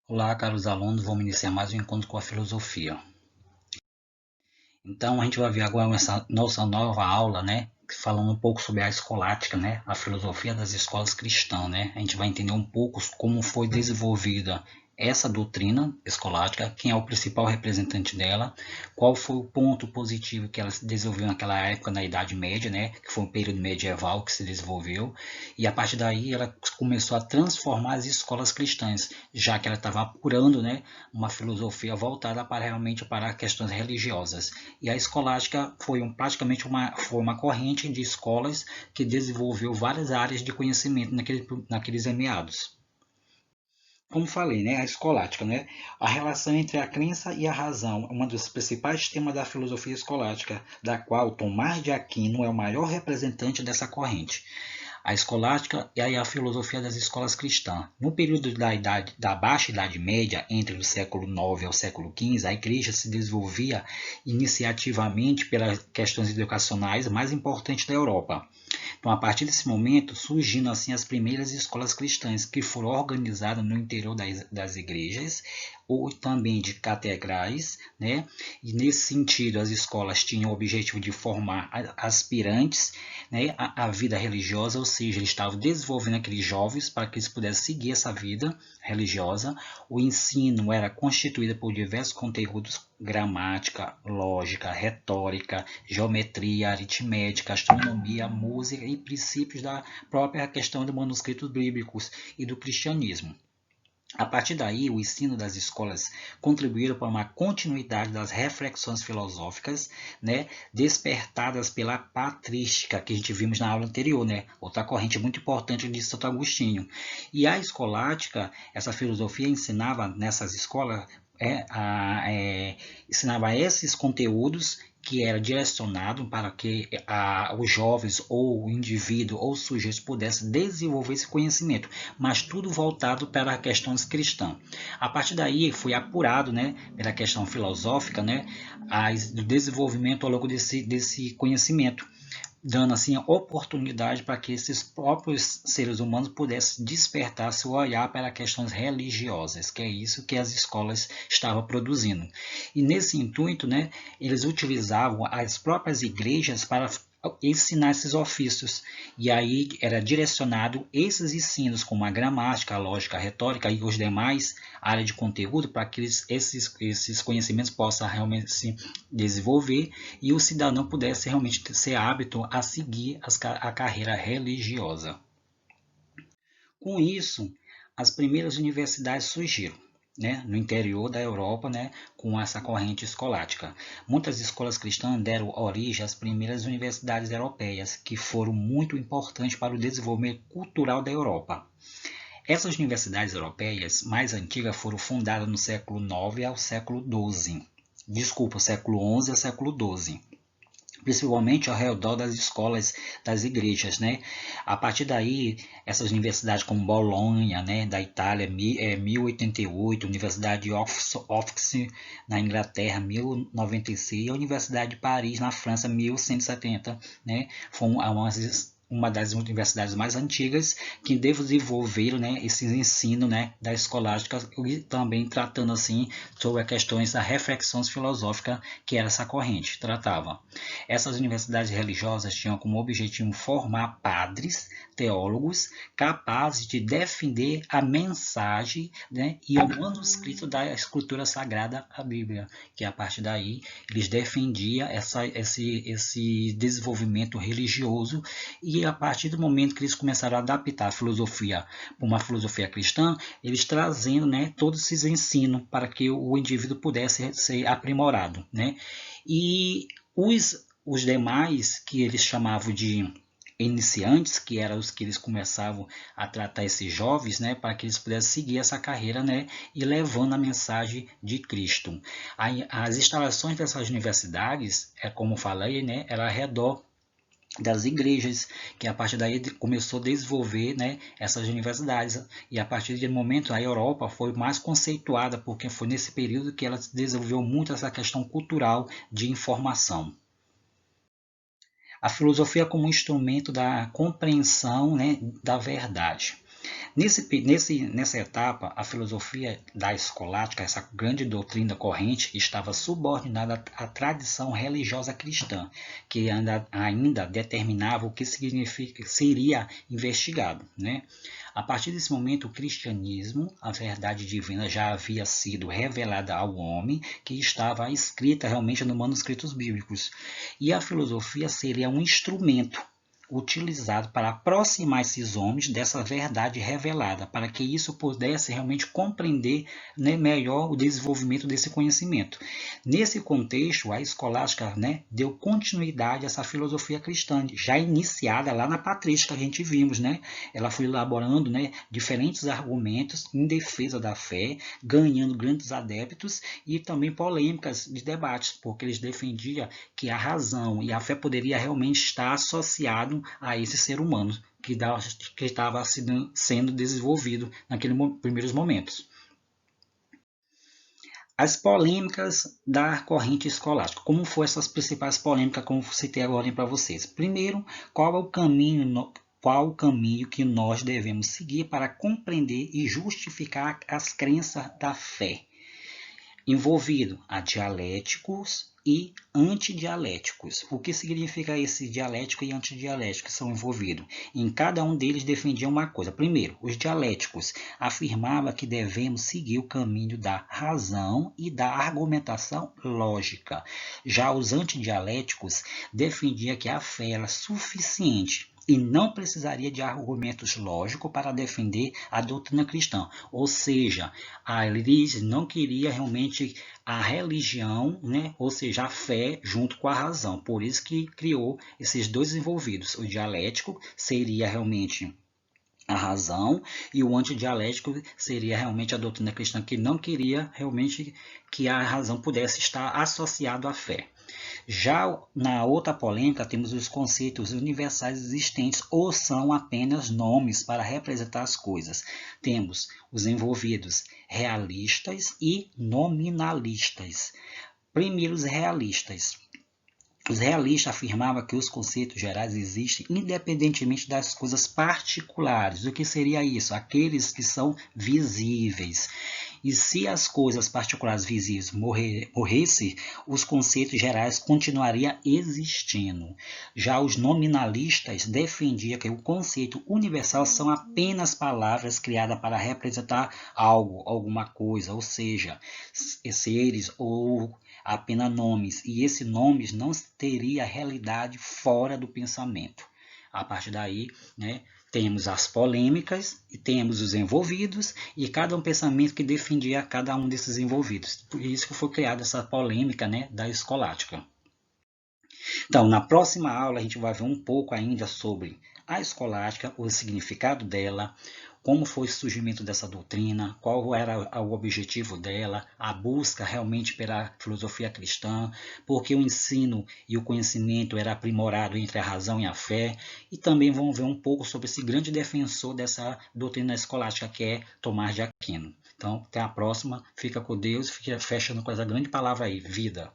Olá, caros alunos, vamos iniciar mais um encontro com a filosofia. Então, a gente vai ver agora essa nossa nova aula, né, falando um pouco sobre a escolástica, né, a filosofia das escolas cristãs, né. A gente vai entender um pouco como foi desenvolvida essa doutrina escolástica, quem é o principal representante dela, qual foi o ponto positivo que ela se desenvolveu naquela época, na Idade Média, né, que foi um período medieval que se desenvolveu, e a partir daí ela começou a transformar as escolas cristãs, já que ela estava apurando, né, uma filosofia voltada para realmente para questões religiosas. E a escolástica praticamente foi uma corrente de escolas que desenvolveu várias áreas de conhecimento naqueles meados. Como falei, né, a escolástica, né, a relação entre a crença e a razão é um dos principais temas da filosofia escolástica, da qual Tomás de Aquino é o maior representante dessa corrente. A escolástica e a filosofia das escolas cristãs. No período da Baixa Idade Média, entre o século IX ao século XV, a Igreja se desenvolvia iniciativamente pelas questões educacionais mais importantes da Europa. Então, a partir desse momento, surgindo assim as primeiras escolas cristãs que foram organizadas no interior das igrejas ou também de catedrais, né? E nesse sentido, as escolas tinham o objetivo de formar aspirantes, né, à vida religiosa, ou seja, eles estavam desenvolvendo aqueles jovens para que eles pudessem seguir essa vida religiosa. O ensino era constituído por diversos conteúdos: gramática, lógica, retórica, geometria, aritmética, astronomia, música e princípios da própria questão dos manuscritos bíblicos e do cristianismo. A partir daí, o ensino das escolas contribuíram para uma continuidade das reflexões filosóficas, né, despertadas pela patrística, que a gente vimos na aula anterior, né, outra corrente muito importante de Santo Agostinho. E a escolástica, essa filosofia ensinava nessas escolas, ensinava esses conteúdos que era direcionado para que os jovens ou o indivíduo ou o sujeito pudesse desenvolver esse conhecimento, mas tudo voltado para questões cristãs. A partir daí foi apurado, né, pela questão filosófica, né, do desenvolvimento ao longo desse conhecimento, dando assim a oportunidade para que esses próprios seres humanos pudessem despertar seu olhar para questões religiosas, que é isso que as escolas estavam produzindo. E nesse intuito, né, eles utilizavam as próprias igrejas para ensinar esses ofícios. E aí era direcionado esses ensinos, como a gramática, a lógica, a retórica e os demais áreas de conteúdo, para que esses conhecimentos possam realmente se desenvolver e o cidadão pudesse realmente ser hábito a seguir a carreira religiosa. Com isso, as primeiras universidades surgiram, né, no interior da Europa, né, com essa corrente escolástica. Muitas escolas cristãs deram origem às primeiras universidades europeias, que foram muito importantes para o desenvolvimento cultural da Europa. Essas universidades europeias mais antigas foram fundadas no século IX ao século XII. Desculpa, século XI ao século XII, principalmente ao redor das escolas das igrejas, né? A partir daí, essas universidades como Bolonha, né, da Itália, 1088, Universidade de Oxford na Inglaterra, 1096, e a Universidade de Paris na França, 1170, né? Foram uma das universidades mais antigas que desenvolveram, né, esse ensino, né, da escolástica, e também tratando assim sobre as questões da reflexão filosófica que era essa corrente tratava. Essas universidades religiosas tinham como objetivo formar padres, teólogos, capazes de defender a mensagem, né, e o manuscrito da escritura sagrada, a Bíblia, que a partir daí eles defendiam esse desenvolvimento religioso, e a partir do momento que eles começaram a adaptar a filosofia para uma filosofia cristã, eles trazendo, né, todos esses ensinos para que o indivíduo pudesse ser aprimorado, né? E os demais, que eles chamavam de iniciantes, que eram os que eles começavam a tratar esses jovens, né, para que eles pudessem seguir essa carreira, né, e levando a mensagem de Cristo. As instalações dessas universidades, como falei, né, era ao redor das igrejas, que a partir daí começou a desenvolver, né, essas universidades, e a partir de momento a Europa foi mais conceituada, porque foi nesse período que ela desenvolveu muito essa questão cultural de informação. A filosofia como instrumento da compreensão, né, da verdade. Nessa etapa, a filosofia da escolástica, essa grande doutrina corrente, estava subordinada à tradição religiosa cristã, que ainda determinava o que seria investigado, né? A partir desse momento, o cristianismo, a verdade divina, já havia sido revelada ao homem, que estava escrita realmente nos manuscritos bíblicos. E a filosofia seria um instrumento utilizado para aproximar esses homens dessa verdade revelada, para que isso pudesse realmente compreender, né, melhor o desenvolvimento desse conhecimento. Nesse contexto, a escolástica, né, deu continuidade a essa filosofia cristã, já iniciada lá na patrística que a gente vimos, né? Ela foi elaborando, né, diferentes argumentos em defesa da fé, ganhando grandes adeptos e também polêmicas de debates, porque eles defendiam que a razão e a fé poderia realmente estar associado a esse ser humano que estava sendo desenvolvido naqueles primeiros momentos. As polêmicas da corrente escolástica. Como foram essas principais polêmicas, como citei agora para vocês? Primeiro, qual o caminho que nós devemos seguir para compreender e justificar as crenças da fé? Envolvido a dialéticos e antidialéticos. O que significa esse dialético e antidialético que são envolvidos? Em cada um deles defendia uma coisa. Primeiro, os dialéticos afirmavam que devemos seguir o caminho da razão e da argumentação lógica. Já os antidialéticos defendiam que a fé era suficiente e não precisaria de argumentos lógicos para defender a doutrina cristã. Ou seja, a Elis não queria realmente a religião, né? Ou seja, a fé junto com a razão. Por isso que criou esses dois envolvidos. O dialético seria realmente a razão e o antidialético seria realmente a doutrina cristã, que não queria realmente que a razão pudesse estar associada à fé. Já na outra polêmica, temos os conceitos universais existentes ou são apenas nomes para representar as coisas. Temos os envolvidos realistas e nominalistas. Primeiro, os realistas. Os realistas afirmavam que os conceitos gerais existem independentemente das coisas particulares. O que seria isso? Aqueles que são visíveis. E se as coisas particulares visíveis morressem, os conceitos gerais continuariam existindo. Já os nominalistas defendiam que o conceito universal são apenas palavras criadas para representar algo, alguma coisa, ou seja, seres ou apenas nomes, e esses nomes não teria realidade fora do pensamento. A partir daí, né, temos as polêmicas e temos os envolvidos e cada um pensamento que defendia cada um desses envolvidos. Por isso que foi criada essa polêmica, né, da escolástica. Então, na próxima aula a gente vai ver um pouco ainda sobre a escolástica, o significado dela, como foi o surgimento dessa doutrina, qual era o objetivo dela, a busca realmente pela filosofia cristã, porque o ensino e o conhecimento era aprimorado entre a razão e a fé, e também vamos ver um pouco sobre esse grande defensor dessa doutrina escolástica que é Tomás de Aquino. Então, até a próxima, fica com Deus, fica fechando com essa grande palavra aí, vida.